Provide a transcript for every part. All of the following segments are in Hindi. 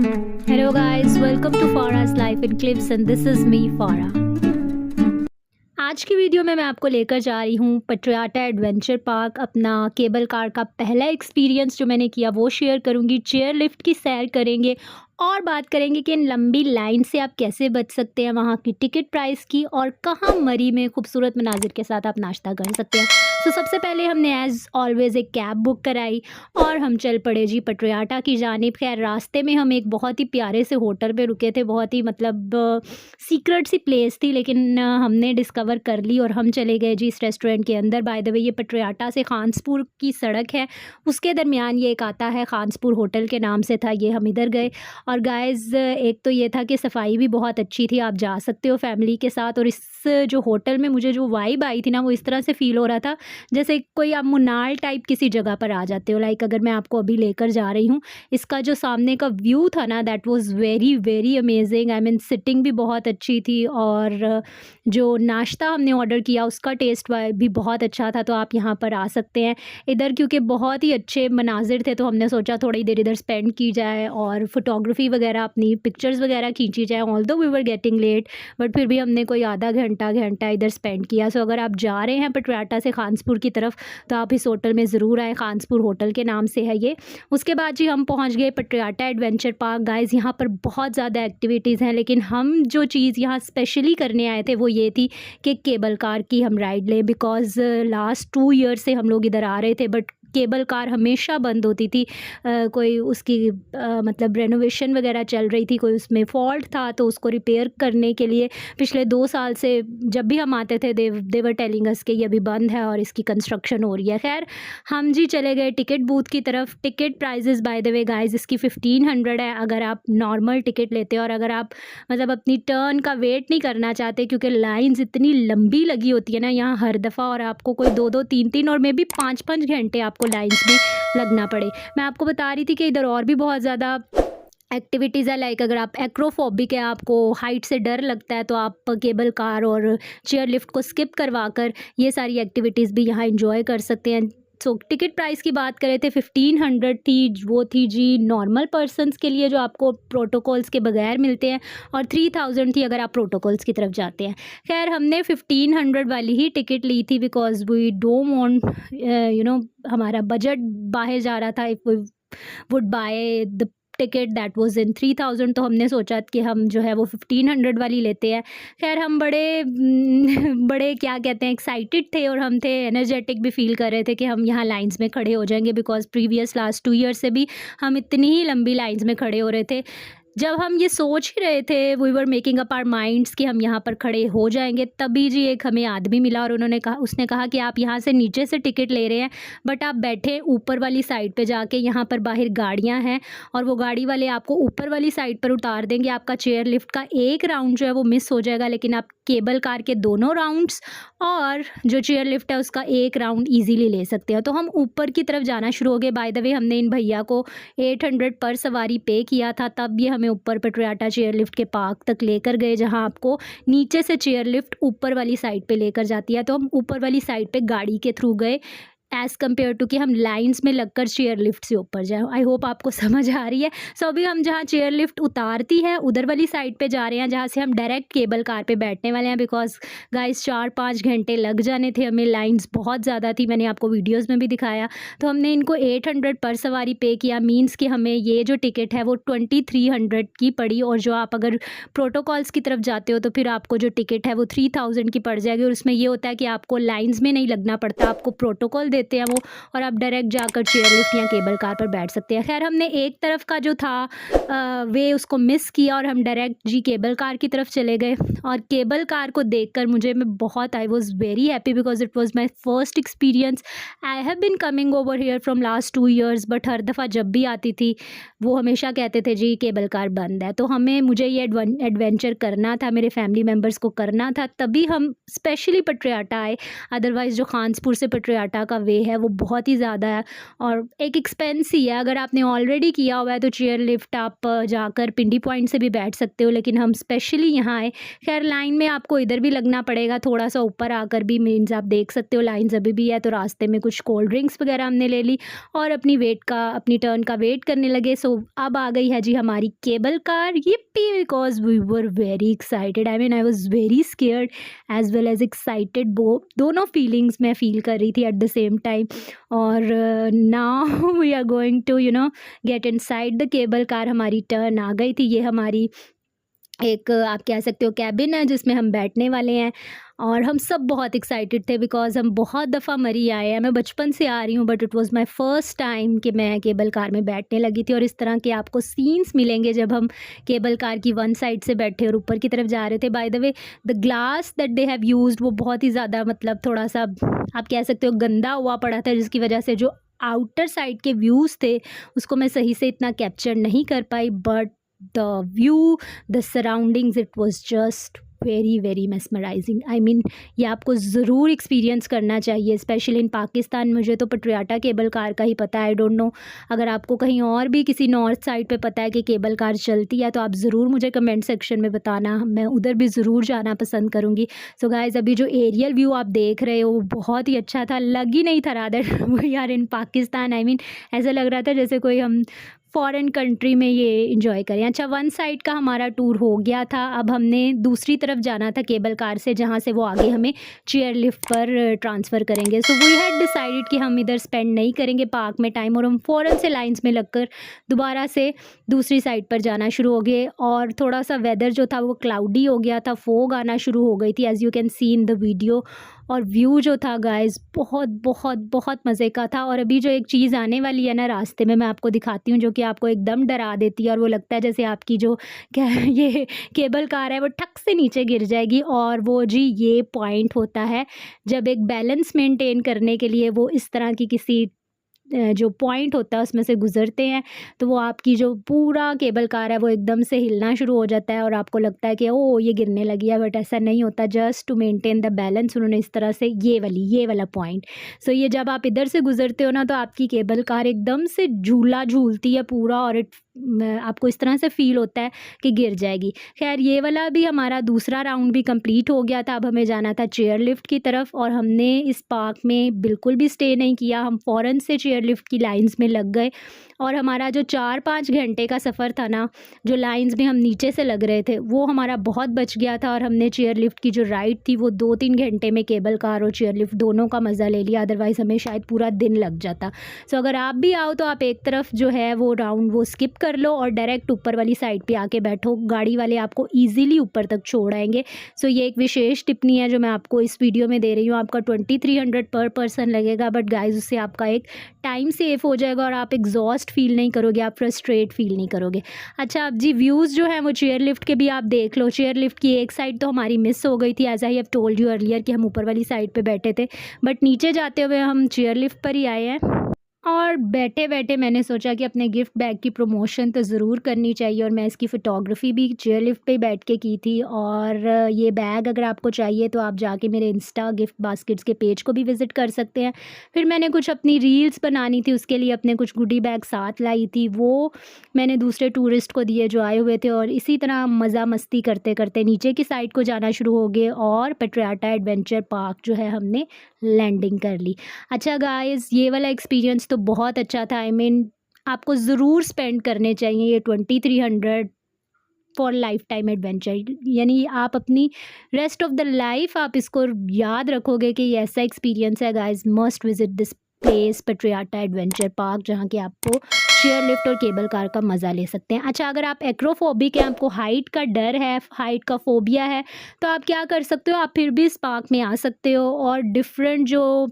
Hello guys, welcome to Farah's Life in Clips and this is me Farah। आज की वीडियो में मैं आपको लेकर जा रही हूँ पटियाला एडवेंचर पार्क। अपना केबल कार का पहला एक्सपीरियंस जो मैंने किया वो शेयर करूँगी। चेयर लिफ्ट की सैर करेंगे और बात करेंगे कि इन लंबी लाइन से आप कैसे बच सकते हैं, वहाँ की टिकट प्राइस की, और कहाँ मरी में खूबसूरत मनाजिर के साथ आप नाश्ता कर सकते हैं। तो सबसे पहले हमने एज़ ऑलवेज़ एक कैब बुक कराई और हम चल पड़े जी पटियाला की जानिब। खैर रास्ते में हम एक बहुत ही प्यारे से होटल पे रुके थे, बहुत ही सीक्रेट सी प्लेस थी, लेकिन हमने डिस्कवर कर ली और हम चले गए जी इस रेस्टोरेंट के अंदर। बाय द वे ये पटियाला से खानसपुर की सड़क है, उसके दरमियान ये एक आता है, खानसपुर होटल के नाम से था ये। हम इधर गए और गाइज़ एक तो ये था कि सफाई भी बहुत अच्छी थी, आप जा सकते हो फैमिली के साथ। और इस जो होटल में मुझे जो वाइब आई थी ना, वो इस तरह से फ़ील हो रहा था जैसे कोई आप मुनाल टाइप किसी जगह पर आ जाते हो। लाइक अगर मैं आपको अभी लेकर जा रही हूँ, इसका जो सामने का व्यू था ना, that was very very amazing. I mean sitting भी बहुत अच्छी थी और जो नाश्ता हमने ऑर्डर किया उसका टेस्ट भी बहुत अच्छा था। तो आप यहाँ पर आ सकते हैं इधर, क्योंकि बहुत ही अच्छे मनाजिर थे, तो हमने सोचा थोड़ी देर इधर स्पेंड की जाए और फोटोग्राफी वगैरह, अपनी पिक्चर्स वगैरह खींची जाए। Although we were getting late, but फिर भी हमने कोई आधा घंटा इधर स्पेंड किया। सो अगर आप जा रहे हैं पटियाला से खानसपुर की तरफ तो आप इस होटल में ज़रूर आए, खानसपुर होटल के नाम से है ये। उसके बाद जी हम पहुंच गए पटियाला एडवेंचर पार्क। गाइज़ यहाँ पर बहुत ज़्यादा एक्टिविटीज़ हैं, लेकिन हम जो चीज़ यहाँ स्पेशली करने आए थे वो ये थी कि केबल कार की हम राइड लें। बिकॉज़ लास्ट 2 ईयर से हम लोग इधर आ रहे थे, बट केबल कार हमेशा बंद होती थी। कोई उसकी मतलब रेनोवेशन वगैरह चल रही थी, कोई उसमें फॉल्ट था, तो उसको रिपेयर करने के लिए पिछले 2 साल से जब भी हम आते थे देवर टेलिंग अस कि ये अभी बंद है और इसकी कंस्ट्रक्शन हो रही है। खैर हम जी चले गए टिकट बूथ की तरफ। Ticket prices by the way guys इसकी 1500 है अगर आप नॉर्मल टिकट लेते हो, और अगर आप मतलब अपनी टर्न का वेट नहीं करना चाहते, क्योंकि लाइंस इतनी लंबी लगी होती है ना यहाँ हर दफ़ा, और आपको कोई 2-2 3-3 और मे भी 5-5 घंटे आपको लाइंस में लगना पड़े। मैं आपको बता रही थी कि इधर और भी बहुत ज़्यादा एक्टिविटीज़ है। लाइक अगर आप एक्रोफोबिक है, आपको हाइट से डर लगता है, तो आप केबल कार और चेयर लिफ्ट को स्किप करवा कर ये सारी एक्टिविटीज़ भी यहाँ इंजॉय कर सकते हैं। सो टिकट प्राइस की बात करें थे 1500 थी, वो थी जी नॉर्मल पर्सनस के लिए जो आपको प्रोटोकॉल्स के बगैर मिलते हैं, और 3000 थी अगर आप प्रोटोकॉल्स की तरफ जाते हैं। खैर हमने 1500 वाली ही टिकट ली थी, बिकॉज वी डोंट वांट हमारा बजट बाहर जा रहा था। If we would buy the ticket that was in 3000, तो हमने सोचा कि हम जो है वो 1500 वाली लेते हैं। खैर हम बड़े क्या कहते हैं, एक्साइटेड थे, और हम थे एनर्जेटिक भी फील कर रहे थे कि हम यहाँ लाइंस में खड़े हो जाएंगे, बिकॉज प्रीवियस लास्ट 2 ईयर से भी हम इतनी ही लंबी लाइंस में खड़े हो रहे थे। जब हम ये सोच ही रहे थे, we were making up our minds कि हम यहाँ पर खड़े हो जाएंगे, तभी जी एक हमें आदमी मिला और उसने कहा कि आप यहाँ से नीचे से टिकट ले रहे हैं, बट आप बैठे ऊपर वाली साइड पे जाके, यहाँ पर बाहर गाड़ियाँ हैं और वो गाड़ी वाले आपको ऊपर वाली साइड पर उतार देंगे। आपका चेयर लिफ्ट का एक राउंड जो है वो मिस हो जाएगा, लेकिन आप केबल कार के दोनों राउंड्स और जो चेयर लिफ्ट है उसका एक राउंड ईजीली ले सकते हैं। तो हम ऊपर की तरफ जाना शुरू हो गए। बाय द वे हमने इन भैया को 800 पर सवारी पे किया था, तब ये हमें ऊपर पटियाला चेयर लिफ्ट के पार्क तक लेकर गए, जहां आपको नीचे से चेयर लिफ्ट ऊपर वाली साइड पे लेकर जाती है। तो हम ऊपर वाली साइड पे गाड़ी के थ्रू गए, एज़ कम्पेयर टू कि हम लाइंस में लगकर चेयर लिफ्ट से ऊपर जाएं। आई होप आपको समझ आ रही है। सो अभी हम जहाँ चेयर लिफ्ट उतारती है उधर वाली साइड पे जा रहे हैं, जहाँ से हम डायरेक्ट केबल कार पे बैठने वाले हैं, बिकॉज गाइस 4-5 घंटे लग जाने थे हमें, लाइंस बहुत ज़्यादा थी, मैंने आपको वीडियोज़ में भी दिखाया। तो हमने इनको 800 पर सवारी पे किया, मीन्स कि हमें ये जो टिकट है वो 2300 की पड़ी, और जो आप अगर प्रोटोकॉल्स की तरफ जाते हो तो फिर आपको जो टिकट है वो 3000 की पड़ जाएगी। और उसमें ये होता है कि आपको लाइंस में नहीं लगना पड़ता, आपको प्रोटोकॉल देते हैं वो, और आप डायरेक्ट जाकर चेयर लिफ्ट या केबल कार पर बैठ सकते हैं। खैर हमने एक तरफ का जो था वे उसको मिस किया और हम डायरेक्ट जी केबल कार की तरफ चले गए। और केबल कार को देखकर I was very happy, because it was my first experience. I have been coming over here from last 2 years, but हर दफ़ा जब भी आती थी वो हमेशा कहते थे जी केबल कार बंद है। तो मुझे ये एडवेंचर करना था, मेरे फैमिली मेम्बर्स को करना था, तभी हम स्पेशली पटियाला आए। अदरवाइज़ जो खानसपुर से पटियाला का वे है वो बहुत ही ज़्यादा है और एक एक्सपेंस ही है। अगर आपने ऑलरेडी किया हुआ है तो चेयर लिफ्ट आप जाकर पिंडी पॉइंट से भी बैठ सकते हो, लेकिन हम स्पेशली यहाँ आए। खैर लाइन में आपको इधर भी लगना पड़ेगा, थोड़ा सा ऊपर आकर भी मीन्स आप देख सकते हो लाइन अभी भी है। तो रास्ते में कुछ कोल्ड ड्रिंक्स वगैरह हमने ले ली और अपनी टर्न का वेट करने लगे। सो अब आ गई है जी हमारी cable car. yippee, because we were very excited. I mean I was very scared as well as excited. दोनों फीलिंग्स मैं फील कर रही थी एट द सेम टाइम। और now we are going to get inside the cable car. हमारी टर्न आ गई थी। ये हमारी एक आप कह सकते हो कैबिन है जिसमें हम बैठने वाले हैं और हम सब बहुत एक्साइटेड थे बिकॉज़ हम बहुत दफ़ा मरी आए हैं। मैं बचपन से आ रही हूँ but it was my first time कि मैं केबल कार में बैठने लगी थी। और इस तरह के आपको सीन्स मिलेंगे जब हम केबल कार की वन साइड से बैठे और ऊपर की तरफ जा रहे थे। Bye the way the glass that they have used वो बहुत ही ज़्यादा मतलब थोड़ा सा आप कह सकते हो गंदा हुआ पड़ा था, जिसकी वजह से जो आउटर साइड के व्यूज़ थे उसको मैं सही से इतना कैप्चर नहीं कर पाई। But the view, the surroundings, it was just very very mesmerising. I mean ये आपको ज़रूर एक्सपीरियंस करना चाहिए, स्पेशली इन पाकिस्तान। मुझे तो पटियाला केबल कार का ही पता है, आई डोंट नो अगर आपको कहीं और भी किसी नॉर्थ साइड पे पता है कि केबल कार चलती है तो आप ज़रूर मुझे कमेंट सेक्शन में बताना, मैं उधर भी ज़रूर जाना पसंद करूँगी। सो गाइज़ अभी जो एरियल व्यू आप देख रहे हो वो बहुत ही अच्छा था, लग ही नहीं था rather we are in Pakistan. I mean ऐसा लग रहा था जैसे कोई हम फॉरेन कंट्री में ये इंजॉय करें। अच्छा वन साइड का हमारा टूर हो गया था। अब हमने दूसरी तरफ जाना था केबल कार से, जहाँ से वो आगे हमें चेयर लिफ्ट पर ट्रांसफ़र करेंगे। सो वी हैड डिसाइडेड कि हम इधर स्पेंड नहीं करेंगे पार्क में टाइम और हम फ़ौरन से लाइंस में लगकर दोबारा से दूसरी साइड पर जाना शुरू हो गए। और थोड़ा सा वेदर जो था वो क्लाउडी हो गया था, फोग आना शुरू हो गई थी as you can see in the video. और व्यू जो था गाइस बहुत बहुत बहुत मज़े का था। और अभी जो एक चीज़ आने वाली है ना रास्ते में, मैं आपको दिखाती हूँ, जो कि आपको एकदम डरा देती है और वो लगता है जैसे आपकी जो क्या ये केबल कार है वो ठक से नीचे गिर जाएगी। और वो जी ये पॉइंट होता है जब एक बैलेंस मेंटेन करने के लिए वो इस तरह की किसी जो पॉइंट होता है उसमें से गुज़रते हैं तो वो आपकी जो पूरा केबल कार है वो एकदम से हिलना शुरू हो जाता है और आपको लगता है कि ओ ये गिरने लगी है, बट ऐसा नहीं होता। Just to maintain the balance उन्होंने इस तरह से ये वाला पॉइंट। सो ये जब आप इधर से गुज़रते हो ना तो आपकी केबल कार एकदम से झूला झूलती है पूरा और आपको इस तरह से फ़ील होता है कि गिर जाएगी। खैर ये वाला भी हमारा दूसरा राउंड भी कंप्लीट हो गया था। अब हमें जाना था चेयर लिफ्ट की तरफ और हमने इस पार्क में बिल्कुल भी स्टे नहीं किया, हम फ़ौरन से चेयर लिफ्ट की लाइंस में लग गए। और हमारा जो 4-5 घंटे का सफ़र था ना, जो लाइंस में हम नीचे से लग रहे थे वो हमारा बहुत बच गया था। और हमने चेयर लिफ्ट की जो राइड थी वो 2-3 घंटे में केबल कार और चेयर लिफ्ट दोनों का मज़ा ले लिया, अदरवाइज़ हमें शायद पूरा दिन लग जाता। सो अगर आप भी आओ तो आप एक तरफ जो है वो राउंड वो स्किप कर लो और डायरेक्ट ऊपर वाली साइड पे आके बैठो, गाड़ी वाले आपको ईजिली ऊपर तक छोड़ आएंगे। सो ये एक विशेष टिप्पणी है जो मैं आपको इस वीडियो में दे रही हूँ। आपका 2300 पर पर्सन लगेगा, बट गाइज उससे आपका एक टाइम सेव हो जाएगा और आप एग्जॉस्ट फील नहीं करोगे, आप फ्रस्ट्रेट फील नहीं करोगे। अच्छा अब जी व्यूज़ जो है वो चेयर लिफ्ट के भी आप देख लो। चेयर लिफ्ट की एक साइड तो हमारी मिस हो गई थी, as I have told you earlier कि हम ऊपर वाली साइड पे बैठे थे, बट नीचे जाते हुए हम चेयर लिफ्ट पर ही आए हैं। और बैठे बैठे मैंने सोचा कि अपने गिफ्ट बैग की प्रमोशन तो ज़रूर करनी चाहिए और मैं इसकी फ़ोटोग्राफ़ी भी चेयर लिफ्ट पे बैठ के की थी। और ये बैग अगर आपको चाहिए तो आप जाके मेरे इंस्टा गिफ्ट बास्केट्स के पेज को भी विज़िट कर सकते हैं। फिर मैंने कुछ अपनी रील्स बनानी थी, उसके लिए अपने कुछ गुडी बैग साथ लाई थी, वो मैंने दूसरे टूरिस्ट को दिए जो आए हुए थे। और इसी तरह मज़ा मस्ती करते करते नीचे की साइड को जाना शुरू हो गए और पटियाला एडवेंचर पार्क जो है हमने लैंडिंग कर ली। अच्छा गाइस ये वाला एक्सपीरियंस तो बहुत अच्छा था। आई मीन आपको ज़रूर स्पेंड करने चाहिए ये 2300 फॉर लाइफ टाइम एडवेंचर। यानी आप अपनी रेस्ट ऑफ द लाइफ आप इसको याद रखोगे कि ये ऐसा एक्सपीरियंस है। Guys must visit this place Patiala adventure park, जहाँ कि आपको चेयर लिफ्ट और केबल कार का मज़ा ले सकते हैं। अच्छा अगर आप एक्रोफोबिक हैं, आपको हाइट का डर है, हाइट का फोबिया है, तो आप क्या कर सकते हो, आप फिर भी इस पार्क में आ सकते हो और डिफरेंट जो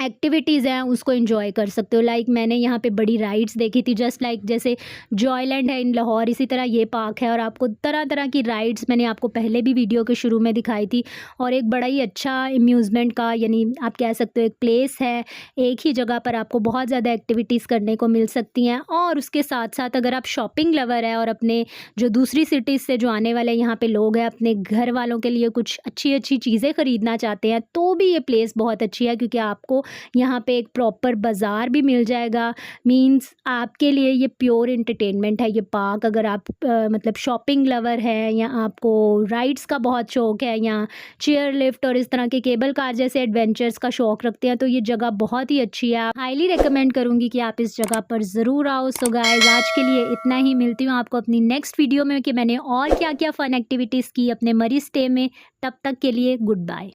एक्टिविटीज़ हैं उसको एंजॉय कर सकते हो। लाइक मैंने यहाँ पे बड़ी राइड्स देखी थी, जस्ट लाइक जैसे जॉयलैंड है इन लाहौर, इसी तरह ये पार्क है और आपको तरह तरह की राइड्स मैंने आपको पहले भी वीडियो के शुरू में दिखाई थी। और एक बड़ा ही अच्छा अम्यूज़मेंट का यानी आप कह सकते हो एक प्लेस है, एक ही जगह पर आपको बहुत ज़्यादा एक्टिविटीज़ करने को मिल सकती हैं। और उसके साथ साथ अगर आप शॉपिंग लवर है और अपने जो दूसरी सिटीज़ से जो आने वाले यहाँ पे लोग हैं अपने घर वालों के लिए कुछ अच्छी अच्छी चीज़ें ख़रीदना चाहते हैं तो भी ये प्लेस बहुत अच्छी है, क्योंकि आपको यहाँ पे एक प्रॉपर बाज़ार भी मिल जाएगा। मीन्स आपके लिए ये प्योर एंटरटेनमेंट है ये पार्क। अगर आप मतलब शॉपिंग लवर हैं या आपको राइड्स का बहुत शौक़ है या चेयर लिफ्ट और इस तरह के केबल कार जैसे एडवेंचर्स का शौक़ रखते हैं तो ये जगह बहुत ही अच्छी है। हाईली रिकमेंड करूँगी कि आप इस जगह पर ज़रूर आओ। सो गाइस, आज के लिए इतना ही। मिलती हूँ आपको अपनी नेक्स्ट वीडियो में कि मैंने और क्या क्या फ़न एक्टिविटीज़ की अपने मरी स्टे में। तब तक के लिए गुड बाय।